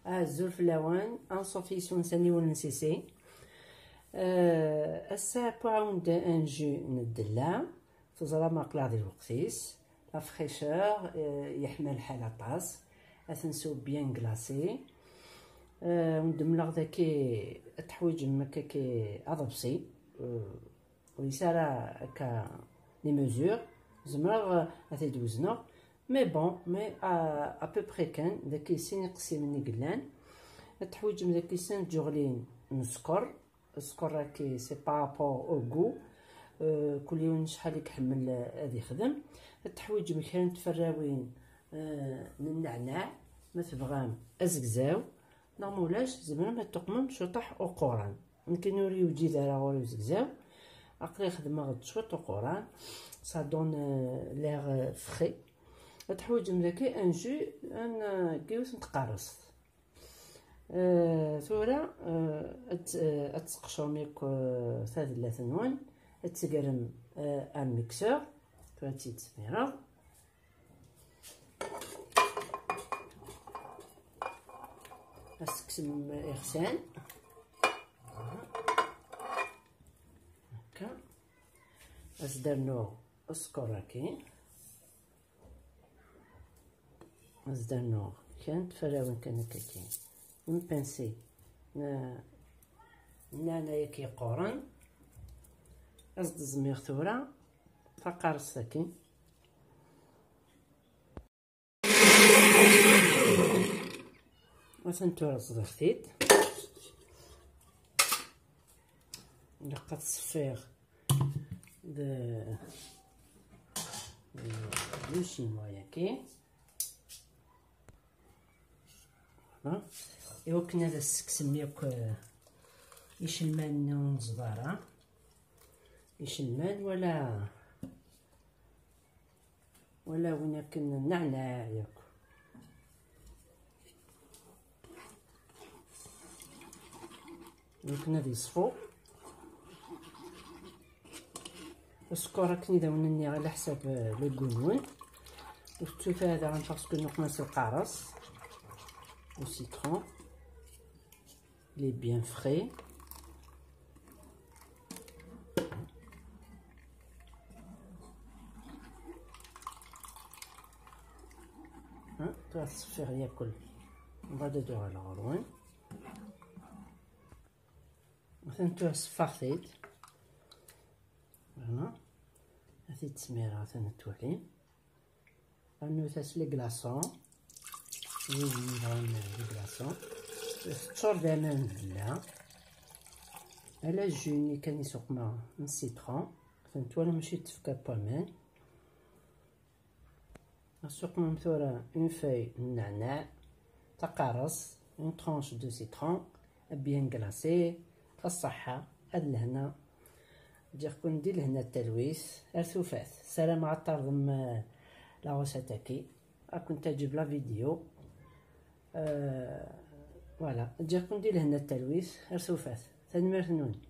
الزول اللوان انصوفي سونساني ونسيسي. السا بوعاود ان جو ندلا تزرى مقلا ديال الوقتيس لا فريشور، يحمل حالة طاس اثنسو بيان كلاصي. وندملغ داكي التحويج مكاكي اضبسي ويسارا هكا لي ميزور زمرا اثيد وزنو مي بون مي ا بوبري كان داكي سين قسي مني قلان التحويج من داكي سين جوغلين نسكر السكر راكي سي بارابور او غو كل يوم شحال يحمل هادي يخدم. التحويج مكان تفراوين النعناع ما تبغام ازكزاو نورمولاش زعما ما تقمم شطح او قران يمكن نوريو جيد على غوري زكزاو عقلي خدمه غد شوط قران سا دون لير فري. تحويج ملاكي ان جو ان كيوس نتقارص ثورة اتسقشر ميك ثلاث نوان اتسقرم ان ميكسور تواتي تسميرا اسكسم اغسان هكا ازدرنو اسكوراكي ازدرنو كانت فراون كان كاكي نبانسي نانايا كي قورن ازد زميغ ثورة فقارص ساكن وثنتورا صدرتيت لقات صفيغ دو شينوا ياكي إوا كنا دا السكسم ياك يشلمان ونزبارة يشلمان ولا وين كنا النعناع ياك كنا دي صفو السكر راكني داونني على حساب لو كونون والتوفا هذا باسكو نقمص القارص au citron, il est bien frais. تصفير ياكل بعد دور على غروين مثلا تو صفاخيت هنا هذه التسميره مثلا توالين انو تسلي كلاصون نبغي الكلاصون تشرب دائما بالله على الجوني كان يسوق مع السيترون فهمت ولا ماشي تفكا بامان نسوق ممثورة اون فاي النعناع تقارص اون ترونش دو سيترون بيان كلاصي الصحة هاد لهنا ديركم ندير لهنا التلويث ارثوفات سلام على الطرد لا غوساتاكي راكم تعجب لا فيديو فوالا ديركم ندير لهنا التلويث ارثوفات ثاني مرثنون.